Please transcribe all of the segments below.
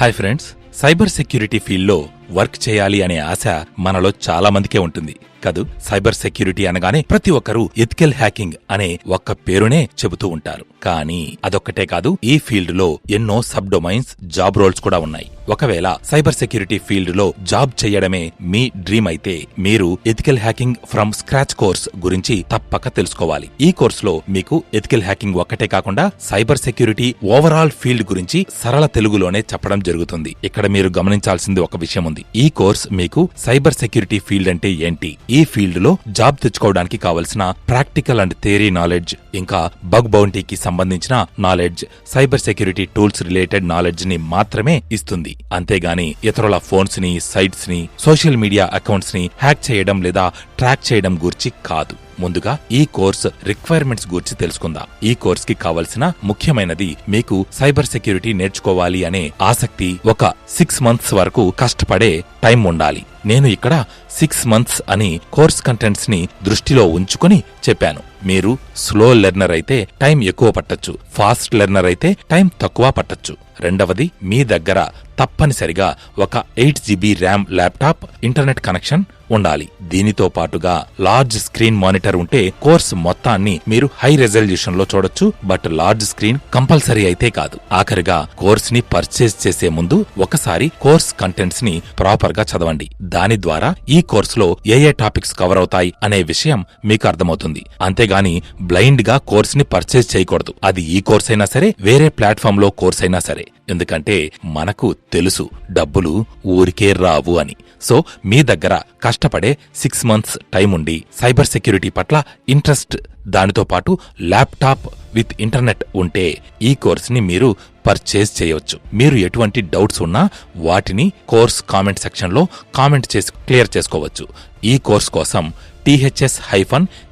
Hi friends, cyber security ఫీల్డ్లో work చేయాలి అనే ఆశ మనలో చాలా మందికే ఉంటుంది కదూ. సైబర్ సెక్యూరిటీ అనగానే ప్రతి ఒక్కరూ ఎథికల్ హ్యాకింగ్ అనే ఒక్క పేరునే చెబుతూ ఉంటారు. కానీ అదొక్కటే కాదు, ఈ ఫీల్డ్ లో ఎన్నో సబ్ డొమైన్స్, జాబ్ రోల్స్ కూడా ఉన్నాయి. ఒకవేళ సైబర్ సెక్యూరిటీ ఫీల్డ్ లో జాబ్ చేయడమే మీ డ్రీమ్ అయితే మీరు ethical hacking from scratch course గురించి తప్పక తెలుసుకోవాలి. ఈ కోర్సులో మీకు ఎథికల్ హ్యాకింగ్ ఒక్కటే కాకుండా సైబర్ సెక్యూరిటీ ఓవరాల్ ఫీల్డ్ గురించి సరళ తెలుగులోనే చెప్పడం జరుగుతుంది. ఇక్కడ మీరు గమనించాల్సింది ఒక విషయం ఉంది. ఈ కోర్స్ మీకు సైబర్ సెక్యూరిటీ ఫీల్డ్ అంటే ఏంటి, ఈ ఫీల్డ్ లో జాబ్ తెచ్చుకోవడానికి కావలసిన ప్రాక్టికల్ అండ్ థియరీ నాలెడ్జ్, ఇంకా బగ్ బౌంటీకి సంబంధించిన knowledge, cyber security tools related knowledge ని మాత్రమే ఇస్తుంది. అంతేగాని ఇతరుల ఫోన్స్ ని, సైట్స్ ని, సోషల్ మీడియా అకౌంట్స్ ని హ్యాక్ చేయడం లేదా ట్రాక్ చేయడం గురించి కాదు. ముందుగా ఈ కోర్స్ రిక్వైర్మెంట్స్ గురించి తెలుసుకుందాం. ఈ కోర్స్ కి కావలసిన ముఖ్యమైనది, మీకు సైబర్ సెక్యూరిటీ నేర్చుకోవాలి అనే ఆసక్తి, ఒక 6 months వరకు కష్టపడే టైం ఉండాలి. నేను ఇక్కడ 6 months అని కోర్స్ కంటెంట్స్ ని దృష్టిలో ఉంచుకుని చెప్పాను. మీరు స్లో లెర్నర్ అయితే టైం ఎక్కువ పట్టొచ్చు, ఫాస్ట్ లెర్నర్ అయితే టైం తక్కువ పట్టొచ్చు. రెండవది, మీ దగ్గర తప్పనిసరిగా ఒక 8 GB RAM laptop, internet connection ఉండాలి. దీనితో పాటుగా లార్జ్ స్క్రీన్ మానిటర్ ఉంటే కోర్స్ మొత్తాన్ని మీరు హై రెజల్యూషన్ లో చూడొచ్చు. బట్ లార్జ్ స్క్రీన్ కంపల్సరీ అయితే కాదు. ఆఖరిగా కోర్స్ ని పర్చేస్ చేసే ముందు ఒకసారి కోర్స్ కంటెంట్స్ ని ప్రాపర్ గా చదవండి. దాని ద్వారా ఈ కోర్స్ లో ఏ టాపిక్స్ కవర్ అవుతాయి అనే విషయం మీకు అర్థమవుతుంది. అంతేగాని బ్లైండ్ గా కోర్స్ ని పర్చేస్ చేయకూడదు. అది ఈ కోర్స్ అయినా సరే, వేరే ప్లాట్ఫామ్ లో కోర్స్ అయినా సరే. ఎందుకంటే మనకు తెలుసు డబ్బులు ఊరికే రావు అని. సో మీ దగ్గర కష్టపడే 6 months టైం ఉండి సైబర్ సెక్యూరిటీ పట్ల ఇంట్రెస్ట్, దానితో పాటు ల్యాప్టాప్ విత్ ఇంటర్నెట్ ఉంటే ఈ కోర్స్ ని మీరు పర్చేజ్ చేయవచ్చు. మీరు ఎటువంటి డౌట్స్ ఉన్నా వాటిని కోర్స్ కామెంట్ సెక్షన్ లో కామెంట్ చేసి క్లియర్ చేసుకోవచ్చు. ఈ కోర్స్ కోసం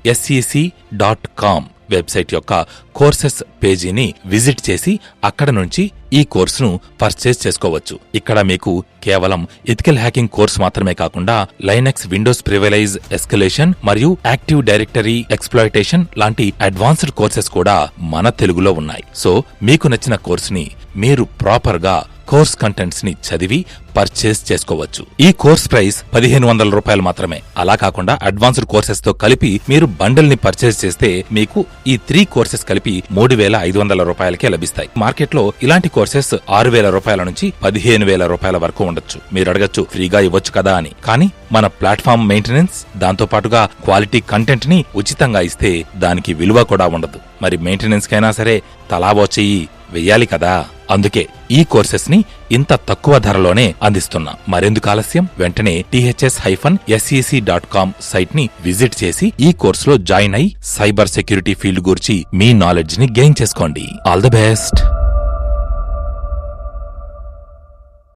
ths-sec.com వెబ్సైట్ యొక్క కోర్సెస్ పేజీని విజిట్ చేసి అక్కడ నుంచి ఈ కోర్సును పర్చేజ్ చేసుకోవచ్చు. ఇక్కడ మీకు కేవలం ఎథికల్ హ్యాకింగ్ కోర్స్ మాత్రమే కాకుండా లైనక్స్, విండోస్ ప్రివిలైజ్ ఎస్కలేషన్ మరియు యాక్టివ్ డైరెక్టరీ ఎక్స్ప్లాయిటేషన్ లాంటి అడ్వాన్స్డ్ కోర్సెస్ కూడా మన తెలుగులో ఉన్నాయి. సో మీకు నచ్చిన కోర్సుని మీరు ప్రాపర్ గా కోర్స్ కంటెంట్స్ ని చదివి పర్చేస్ చేసుకోవచ్చు. ఈ కోర్స్ ప్రైస్ 1500 రూపాయలు మాత్రమే. అలా కాకుండా అడ్వాన్స్డ్ కోర్సెస్ తో కలిపి మీరు బండిల్ ని పర్చేస్ చేస్తే మీకు ఈ 3 కోర్సెస్ కలిపి 3500 రూపాయలకే లభిస్తాయి. మార్కెట్ లో ఇలాంటి కోర్సెస్ 6000 రూపాయల నుంచి 15000 రూపాయల వరకు ఉండొచ్చు. మీరు అడగచ్చు, ఫ్రీగా ఇవ్వచ్చు కదా అని. కానీ మన ప్లాట్ఫామ్ మెయింటెనెన్స్, దాంతో పాటుగా క్వాలిటీ కంటెంట్ ని ఉచితంగా ఇస్తే దానికి విలువ కూడా ఉండదు. మరి మెయింటెనెన్స్ కైనా సరే తలావో చెయ్యి వెయ్యాలి కదా. అందుకే ఈ కోర్సెస్ ని ఇంత తక్కువ ధరలోనే అందిస్తున్నాం. మరెందుకు ఆలస్యం, వెంటనే ths-sec.com సైట్ ని విజిట్ చేసి ఈ కోర్సులో జాయిన్ అయి సైబర్ సెక్యూరిటీ ఫీల్డ్ గురించి మీ నాలెడ్జ్ ని గెయిన్ చేసుకోండి. All the best.